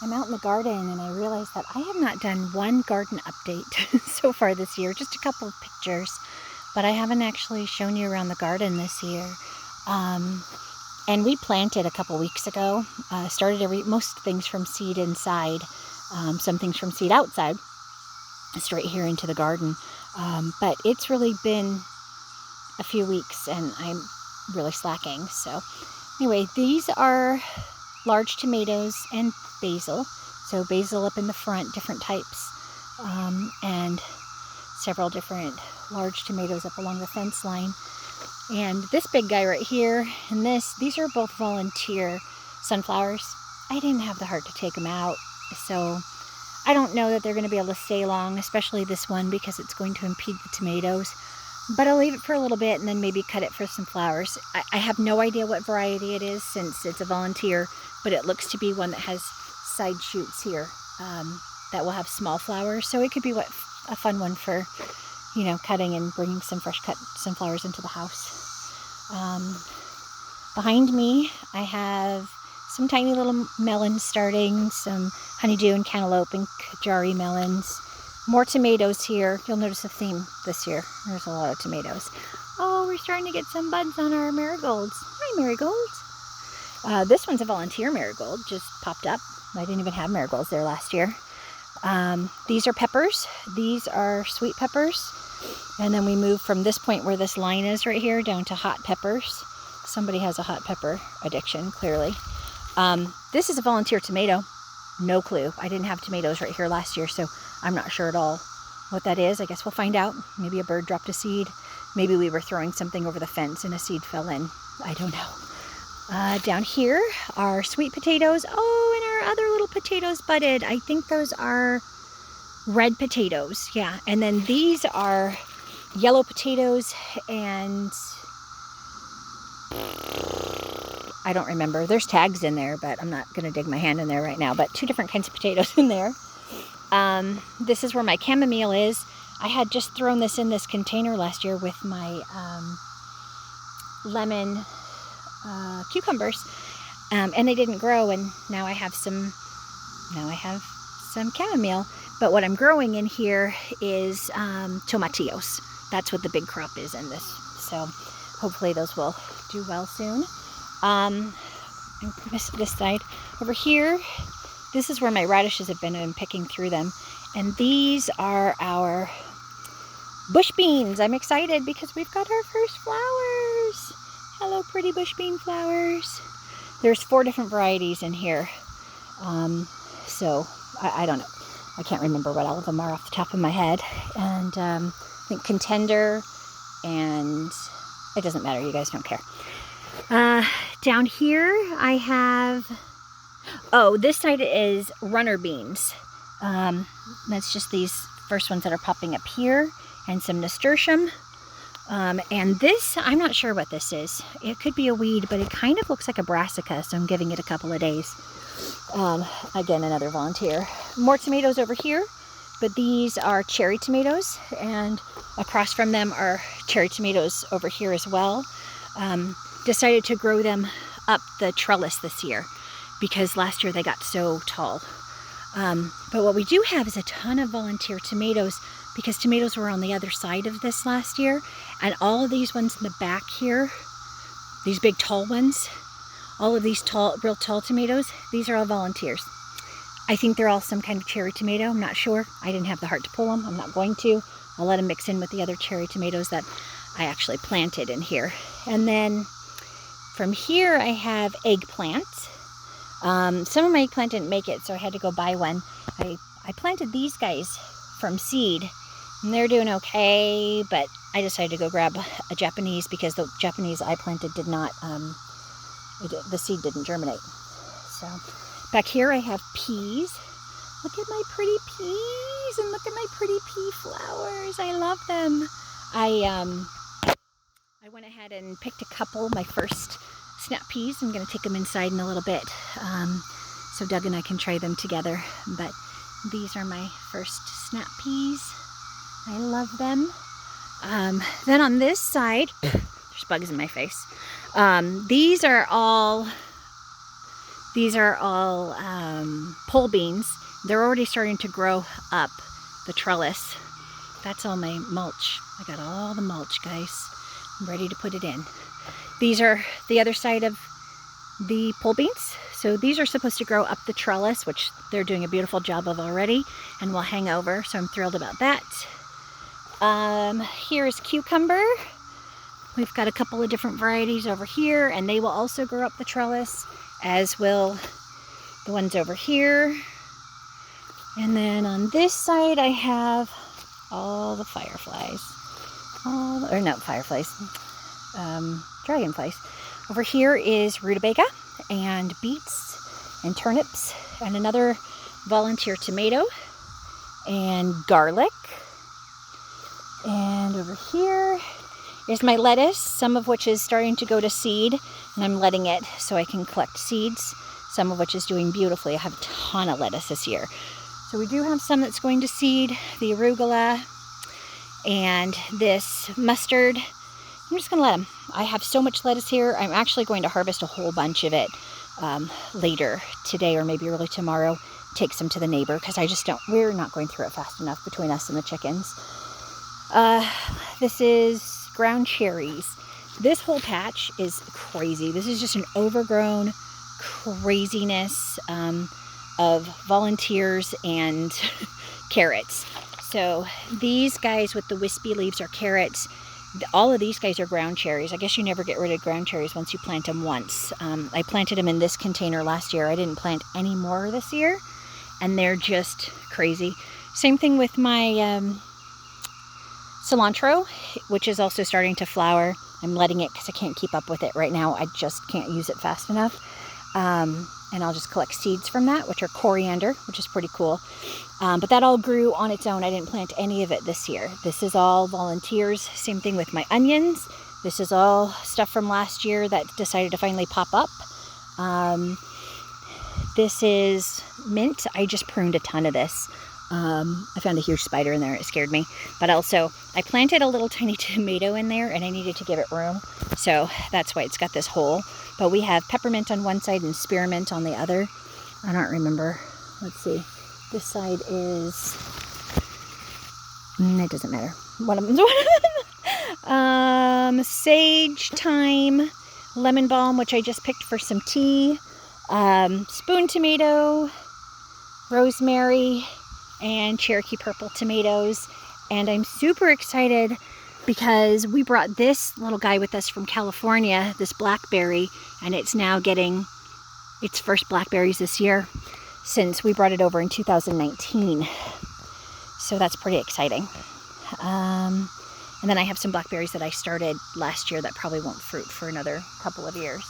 I'm out in the garden and I realized that I have not done one garden update so far this year, just a couple of pictures, but I haven't actually shown you around the garden this year. And we planted a couple weeks ago, started most things from seed inside, some things from seed outside, straight here into the garden. But it's really been a few weeks and I'm really slacking. So anyway, these are large tomatoes and basil. So basil up in the front, different types, and several different large tomatoes up along the fence line. And this big guy right here and these are both volunteer sunflowers. I didn't have the heart to take them out, so I don't know that they're going to be able to stay long, especially this one, because it's going to impede the tomatoes. But I'll leave it for a little bit and then maybe cut it for some flowers. I have no idea what variety it is since it's a volunteer, but it looks to be one that has side shoots here that will have small flowers. So it could be a fun one for, you know, cutting and bringing some fresh cut sunflowers into the house. Behind me, I have some tiny little melons starting, some honeydew and cantaloupe and Kajari melons. More tomatoes here. You'll notice a theme this year. There's a lot of tomatoes. Oh, we're starting to get some buds on our marigolds. Hi, marigolds. This one's a volunteer marigold, just popped up. I didn't even have marigolds there last year. These are peppers. These are sweet peppers. And then we move from this point where this line is right here down to hot peppers. Somebody has a hot pepper addiction, clearly. This is a volunteer tomato. No clue. I didn't have tomatoes right here last year, so I'm not sure at all what that is. I guess we'll find out. Maybe a bird dropped a seed. Maybe we were throwing something over the fence and a seed fell in. I don't know. Down here are sweet potatoes. Oh, and our other little potatoes budded. I think those are red potatoes. Yeah, and then these are yellow potatoes and I don't remember. There's tags in there, but I'm not going to dig my hand in there right now. But two different kinds of potatoes in there. This is where my chamomile is. I had just thrown this in this container last year with my lemon cucumbers, and they didn't grow. And now I have some chamomile. But what I'm growing in here is tomatillos. That's what the big crop is in this. So hopefully those will do well soon. I missed this side. Over here, this is where my radishes have been. I'm picking through them. And these are our bush beans. I'm excited because we've got our first flowers. Hello, pretty bush bean flowers. There's 4 different varieties in here. So I don't know. I can't remember what all of them are off the top of my head. And I think contender, and it doesn't matter. You guys don't care. Down here I have, this side is runner beans. That's just these first ones that are popping up here, and some nasturtium. And this, I'm not sure what this is. It could be a weed, but it kind of looks like a brassica, so I'm giving it a couple of days. Again, another volunteer. More tomatoes over here, but these are cherry tomatoes, and across from them are cherry tomatoes over here as well. Decided to grow them up the trellis this year because last year they got so tall. But what we do have is a ton of volunteer tomatoes, because tomatoes were on the other side of this last year, and all of these ones in the back here, these big tall ones, all of these real tall tomatoes, these are all volunteers. I think they're all some kind of cherry tomato. I'm not sure. I didn't have the heart to pull them. I'm not going to. I'll let them mix in with the other cherry tomatoes that I actually planted in here. And then from here I have eggplant. Some of my eggplant didn't make it, so I had to go buy one. I planted these guys from seed, and they're doing okay, but I decided to go grab a Japanese because the Japanese I planted did not, the seed didn't germinate. So back here I have peas. Look at my pretty peas, and look at my pretty pea flowers. I love them. I went ahead and picked a couple, my first snap peas. I'm going to take them inside in a little bit so Doug and I can try them together. But these are my first snap peas. I love them. Then on this side, there's bugs in my face. These are These are all pole beans. They're already starting to grow up the trellis. That's all my mulch. I got all the mulch, guys. I'm ready to put it in. These are the other side of the pole beans. So these are supposed to grow up the trellis, which they're doing a beautiful job of already, and will hang over, so I'm thrilled about that. Here's cucumber. We've got a couple of different varieties over here, and they will also grow up the trellis, as will the ones over here. And then on this side I have all the fireflies. Dragonflies. Over here is rutabaga and beets and turnips and another volunteer tomato and garlic. And over here is my lettuce, some of which is starting to go to seed, and I'm letting it so I can collect seeds, some of which is doing beautifully. I have a ton of lettuce this year. So we do have some that's going to seed, the arugula and this mustard. I'm just going to let them. I have so much lettuce here. I'm actually going to harvest a whole bunch of it later today or maybe early tomorrow. Take some to the neighbor because we're not going through it fast enough between us and the chickens. This is ground cherries. This whole patch is crazy. This is just an overgrown craziness of volunteers and carrots. So these guys with the wispy leaves are carrots. All of these guys are ground cherries. I guess you never get rid of ground cherries once you plant them once. I planted them in this container last year. I didn't plant any more this year, and they're just crazy. Same thing with my cilantro, which is also starting to flower. I'm letting it because I can't keep up with it right now. I just can't use it fast enough. And I'll just collect seeds from that, which are coriander, which is pretty cool. But that all grew on its own. I didn't plant any of it this year. This is all volunteers. Same thing with my onions. This is all stuff from last year that decided to finally pop up. This is mint. I just pruned a ton of this. I found a huge spider in there. It scared me. But also, I planted a little tiny tomato in there, and I needed to give it room. So that's why it's got this hole. But we have peppermint on one side and spearmint on the other. I don't remember. Let's see. This side is... it doesn't matter. One of them's sage, thyme, lemon balm, which I just picked for some tea, spoon tomato, rosemary, and Cherokee purple tomatoes. And I'm super excited because we brought this little guy with us from California, this blackberry, and it's now getting its first blackberries this year since we brought it over in 2019. So that's pretty exciting. And then I have some blackberries that I started last year that probably won't fruit for another couple of years.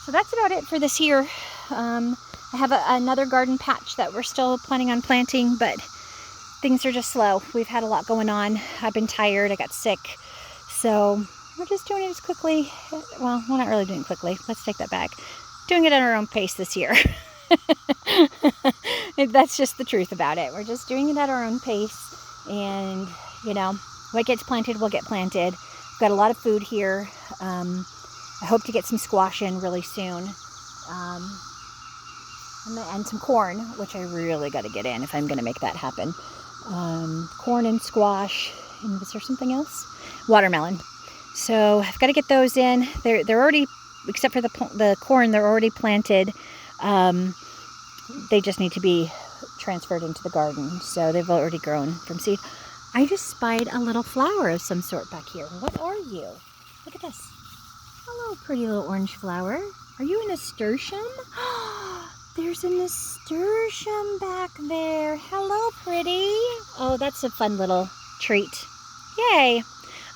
So that's about it for this year. I have another garden patch that we're still planning on planting, but things are just slow. We've had a lot going on. I've been tired. I got sick. So we're just doing it as quickly. Well, we're not really doing it quickly. Let's take that back. Doing it at our own pace this year. That's just the truth about it. We're just doing it at our own pace. And, you know, what gets planted will get planted. We've got a lot of food here. I hope to get some squash in really soon. And some corn, which I really got to get in if I'm going to make that happen. Corn and squash. And was there something else? Watermelon. So I've got to get those in. They're already, except for the corn, they're already planted. They just need to be transferred into the garden. So they've already grown from seed. I just spied a little flower of some sort back here. What are you? Look at this. Hello, pretty little orange flower. Are you a nasturtium? There's a nasturtium back there. Hello, pretty. Oh, that's a fun little treat. Yay.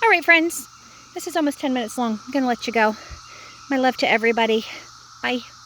All right, friends. This is almost 10 minutes long. I'm going to let you go. My love to everybody. Bye.